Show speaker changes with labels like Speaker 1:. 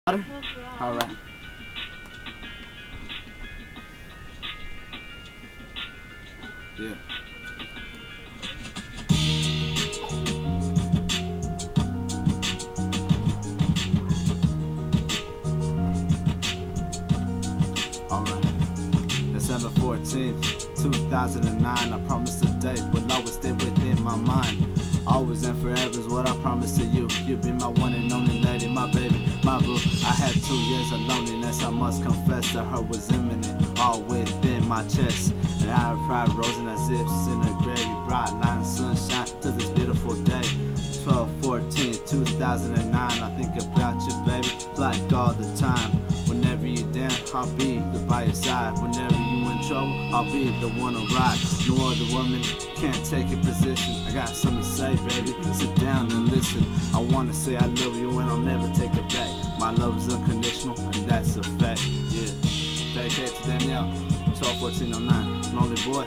Speaker 1: Alright. Yeah. Alright. December 14th, 2009. I promised a date will always stay within my mind. Always and forever is what I promise to you. You be my one and only lady, my baby, my boo. I had 2 years of loneliness, I must confess that her was imminent, all within my chest. And I have pride rosing as zips in a gravy, bright line sunshine to this beautiful day. 12/14/2009. I think about you, baby, like all the time. Whenever you're down, I'll be by your side. Whenever you in trouble, I'll be the one to ride. No other woman can't take your position. I got something to say, baby, sit down and listen. I wanna say I love you and I'll never take it back. My love is unconditional and that's a fact, yeah. Dedicated to Danielle, 12/14/09, lonely boy.